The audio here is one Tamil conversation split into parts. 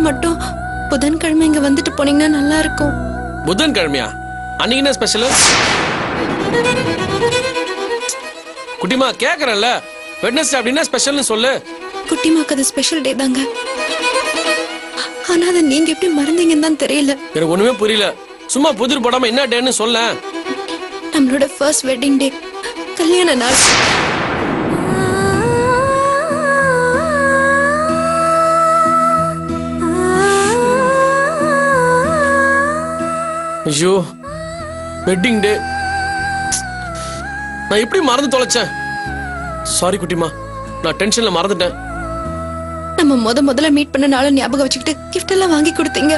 மட்டும் புதன்கிழமை இங்க வந்துட்டு போனீங்கன்னா நல்லா இருக்கும். புதன்கிழமையா? அன்னைக்கு என்ன ஸ்பெஷல்? குட்டிமா கேக்குறேன்ல, வெட்னஸ்டே அப்படின்னா ஸ்பெஷல்னு சொல்லு. குட்டிமாக்கு அது ஸ்பெஷல் டே தாங்க. ஆனா அதை நீங்க எப்படி மறந்தீங்கன்னு தான் தெரியல. எனக்கு ஒண்ணுமே புரியல. சும்மா புதிர் போடாம என்ன டேன்னு சொல்ல. நம்மளோட ஃபர்ஸ்ட் வெட்டிங் டே, கல்யாண நாள். ஐயோ, வெட்டிங் டே நான் எப்படி மறந்து தொலைச்சேன்? சாரி குட்டிமா, நான் டென்ஷன்ல மறந்துட்டேன். நம்ம முதல்ல மீட் பண்ண நாள ஞாபகம் வச்சுக்கிட்டு கிஃப்ட் எல்லாம் வாங்கி கொடுத்தீங்க.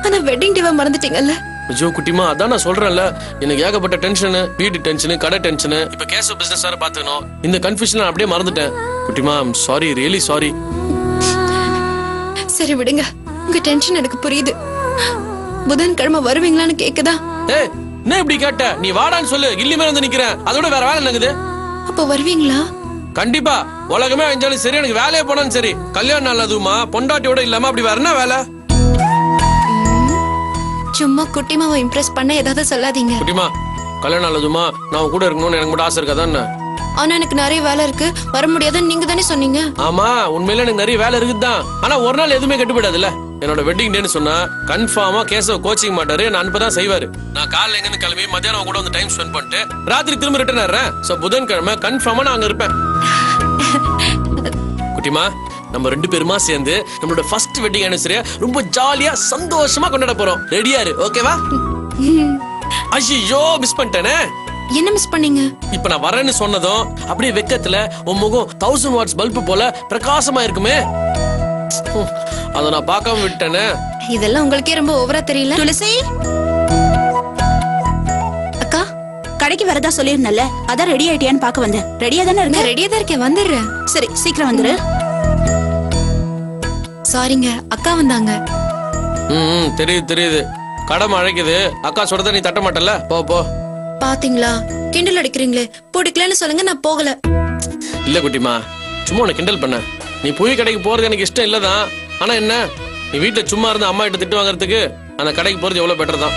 ஆனா வெட்டிங் டேவை மறந்துட்டீங்கல்ல? ஐயோ குட்டிமா, அதான் நான் சொல்றேன்ல, எனக்கு ஏகப்பட்ட டென்ஷனு, வீட்டு டென்ஷனு, கடை டென்ஷனு, இப்ப கேஸ் பிசினஸ் வேற பாத்துக்கணும். இந்த கன்ஃபியூஷன் அப்படியே மறந்துட்டேன். குட்டிமா, சாரி, ரியலி சாரி. சரி விடுங்க, உங்க டென்ஷன் எனக்கு புரியுது. புதன்கிழமை வருவீங்களான்னு கேக்குதா? ஏய், என்ன இப்படி கேட்ட? நீ வாடான்னு சொல்லு, கில்லி மேல வந்து நிக்கிறேன். அதோட வேற வேலை என்னங்குது? அப்ப வருவீங்களா? கண்டிப்பா. உலகமே அஞ்சாலும் சரி, எனக்கு வேலையே போனாலும் சரி, கல்யாணம் நாள் அதுவுமா பொண்டாட்டியோட இல்லாம அப்படி வேற என்ன வேலை? சும்மா குட்டிமாவை இம்ப்ரெஸ் பண்ண ஏதாவது சொல்லாதீங்க. குட்டிமா, கல்யாணம் நாள் அதுவுமா நான் கூட இருக்கணும்னு எனக்கு மட்டும் ஆசை இருக்காதான்? ஆனா எனக்கு நிறைய வேலை இருக்கு, வர முடியாதுன்னு நீங்க தானே சொன்னீங்க. ஆமா, உண்மையில எனக்கு நிறைய வேலை இருக்குதான். ஆனா ஒரு நாள் எதுவுமே கெட்டு போயிடாதுல்ல. என்னோட வெட்டிங் டேன்னு சொன்னா கன்ஃபார்மா கேசவ கோச்சிங் மாட்டாரு, நான் அனுப்பதான் செய்வாரு. நான் காலைல எங்க கிளம்பி மத்தியானம் கூட வந்து டைம் ஸ்பெண்ட் பண்ணிட்டு ராத்திரி திரும்ப ரிட்டர்ன் ஆறேன். சோ புதன்கிழமை கன்ஃபார்மா நான் அங்க இருப்பேன். குட்டிமா, நம்ம ரெண்டு பேருமா சேர்ந்து நம்மளோட ஃபர்ஸ்ட் வெட்டிங் ஆனிவர்சரியா ரொம்ப ஜாலியா சந்தோஷமா கொண்டாட போறோம். ரெடியா இரு, ஓகேவா? ஐயோ, மிஸ் பண்ணிட்டேனே. என்ன மிஸ் பண்ணீங்க? இப்ப நான் வரேன்னு சொன்னதும் அப்படியே வெக்கத்துல உன் முகம் 1000 வாட்ஸ் பல்பு போல பிரகாசமா இருக்குமே, அத நான் பார்க்காம விட்டேனே. இதெல்லாம் உங்களுக்கே ரொம்ப ஓவரா தெரியல? துளசி அக்கா, கடைக்கு வரதா சொல்லிருந்தல, அதான் ரெடி ஆயிட்டியான்னு பாக்க வந்தேன். ரெடியா தானே இருக்க? ரெடியா தான் இருக்கேன், வந்துடுறேன். சரி, சீக்கிரம் வந்துரு. சாரிங்க, அக்கா வந்தாங்க. தெரியுது தெரியுது, கடமை அழைக்குது. அக்கா சொல்றத நீ தட்ட மாட்டல, போ போ. பாத்தீங்களா, கிண்டல் அடிக்கிறீங்களே. போட்டுக்கலன்னு சொல்லுங்க, நான் போகல. இல்ல குட்டிமா, சும்மா உன்னை கிண்டல் பண்ண. நீ போய் கடைக்கு போறது எனக்கு இஷ்டம் இல்லதான். ஆனா என்ன, நீ வீட்டுல சும்மா இருந்து அம்மா கிட்ட திட்டு வாங்குறதுக்கு அந்த கடைக்கு போறது எவ்வளவு பெட்டர் தான்.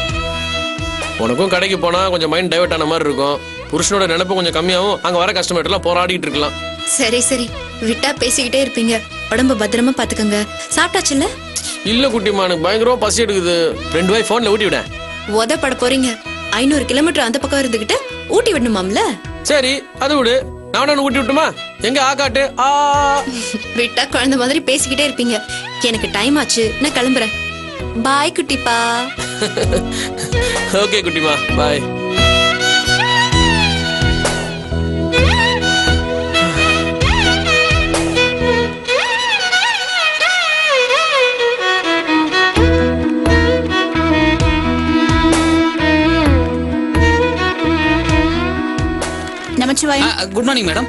உனக்கும் கடைக்கு போனா கொஞ்சம் மைண்ட் டைவர்ட் ஆன மாதிரி இருக்கும். புருஷனோட நினைப்பு கொஞ்சம் கம்மியாகும். அங்க வர கஸ்டமர் எல்லாம் போராடிட்டு இருக்கலாம். சரி சரி, விட்டா பேசிக்கிட்டே இருப்பீங்க. உடம்ப பத்திரமா பாத்துக்கங்க. சாப்பிட்டாச்சுல்ல? இல்ல குட்டிமா, எனக்கு பயங்கரமா பசி எடுக்குது. 2 வாய் போன்ல ஊட்டி விட. உதப்பட போறீங்க. 500 கிலோமீட்டர் அந்த பக்கம் இருந்துகிட்டு ஊட்டி விடணுமாம்ல? சரி, அது விடு. நான் ஊட்டி விட்டுமா? எங்க ஆகாட்டு? விட்டா குழந்தை மாதிரி பேசிக்கிட்டே இருப்பீங்க. எனக்கு டைம் ஆச்சு, நான் கிளம்புறேன். பாய் குட்டிப்பா. ஓகே குட்டிமா, பாய். Good morning madam.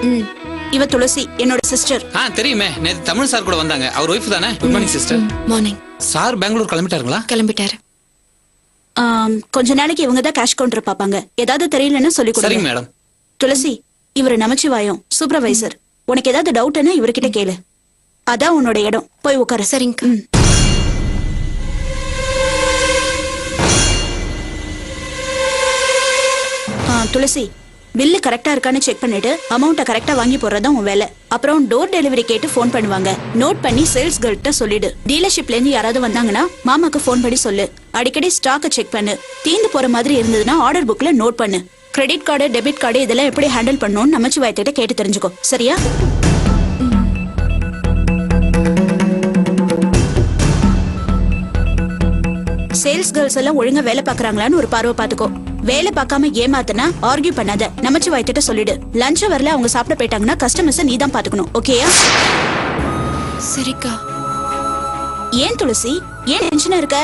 இவ துளசி, என்னோட சிஸ்டர். தெரியுமே, நேத்து தமிழ் சார் கூட வந்தாங்க. அவர் ஒய்ஃப் தானே? Good morning sister. Morning. Sir Bangalore கிளம்பிட்டாருங்களா? கிளம்பிட்டாரு. கொஞ்ச நாளைக்கு இவங்க தான் கேஷ் கவுண்டர் பாப்பாங்க. ஏதாவது தெரியலன்னு சொல்லி கொடுங்க. சரிங்க மேடம். துளசி, இவரு நமச்சிவாயம் சூப்பர்வைசர். உனக்கு ஏதாவது டவுட்னா இவர்கிட்ட கேளு. அதான் உன்னோட இடம், போய் உட்கார. சரிங்க. துளசி, பில்லு கரெக்டா இருக்கான்னு செக் பண்ணிட்டு அமௌண்ட்டை கரெக்டா வாங்கி போறதா உன் வேலை. அப்புறம் டோர் டெலிவரி கேட்டு போன் பண்ணுவாங்க. நோட் பண்ணி சேல்ஸ் கேர்ள்கிட்ட சொல்லிடு. டீலர்ஷிப்ல இருந்து யாராவது வந்தாங்கன்னா மாமாக்கு போன் பண்ணி சொல்லு. அடிக்கடி ஸ்டாக்க செக் பண்ணு. தீந்து போற மாதிரி இருந்ததுன்னா ஆர்டர் புக்ல நோட் பண்ணு. கிரெடிட் கார்டு, டெபிட் கார்டு இதெல்லாம் எப்படி ஹேண்டில் பண்ணணும்னு நமச்சிவாயத்திட்ட கேட்டு தெரிஞ்சுக்கோ. சரியா? சேல்ஸ் கேர்ள்ஸ் எல்லாம் ஒழுங்கா வேலை பாக்குறாங்களான்னு ஒரு பார்வை பாத்துக்கோ. வேலை பார்க்காம ஏமாத்தனா ஆர்கியூ பண்ணாத. நமச்சிவாயத்திட்ட சொல்லிடு. லஞ்ச் வரல, அவங்க சாப்பிட போயிட்டாங்கன்னா கஸ்டமர்ஸ் நீ தான் பாத்துக்கணும். ஓகேயா? சரிக்கா. ஏன் துளசி, ஏன் டென்ஷனா இருக்க?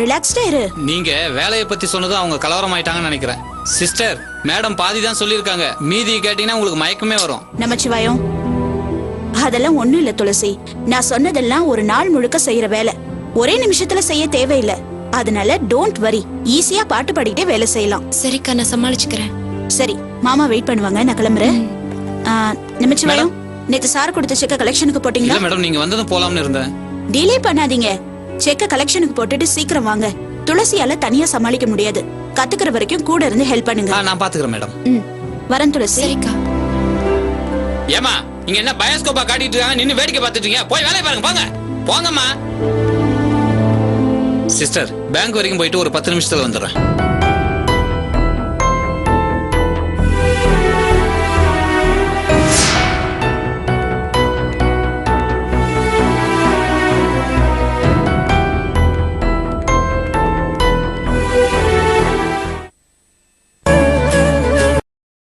ரிலாக்ஸ்டா இரு. நீங்க வேலையை பத்தி சொன்னதும் அவங்க கலவரம் ஆயிட்டாங்கன்னு நினைக்கிறேன். சிஸ்டர், மேடம் பாதி தான் சொல்லியிருக்காங்க. மீதி கேட்டீங்கன்னா உங்களுக்கு மயக்கமே வரும். நமச்சிவாயம், அதெல்லாம் ஒண்ணும் இல்ல துளசி. நான் சொன்னதெல்லாம் ஒரு நாள் முழுக்க செய்யற வேலை. ஒரே நிமிஷத்துல செய்ய தேவையில்லை. அதனால டோன்ட் வரி. ஈஸியா பாட்டு பாடிட்டே வேலை செய்யலாம். சரிக்கா, நான் சமாளிச்சுக்கிறேன். சரி, மாமா வெயிட் பண்ணுவாங்க, நான் கிளம்புறேன். நமச்சிவாயம், நேத்து சார் கொடுத்த செக்க கலெக்ஷனுக்கு போட்டீங்களா? இல்ல மேடம், நீங்க வந்ததும் போலாம்னு இருந்தேன். டிலே பண்ணாதீங்க. செக்க கலெக்ஷனுக்கு போட்டுட்டு சீக்கிரம் வாங்க. துளசியால தனியா சமாளிக்க முடியாது. கத்துக்கிற வரைக்கும் கூட இருந்து ஹெல்ப் பண்ணுங்க. நான் பாத்துக்கிறேன் மேடம். வரேன் துளசி. சரிக்கா. ஏமா இங்க என்ன பயோஸ்கோப்பா காட்டிட்டு இருக்காங்க, நின்னு வேடிக்கை பார்த்துட்டு இருக்கீங்க? போய் வேலையை பாருங்க, போங்க போங்கம்மா. சிஸ்டர், பேங்க் வரைக்கும் போயிட்டு ஒரு 10 நிமிஷத்துல வந்துடுறேன்.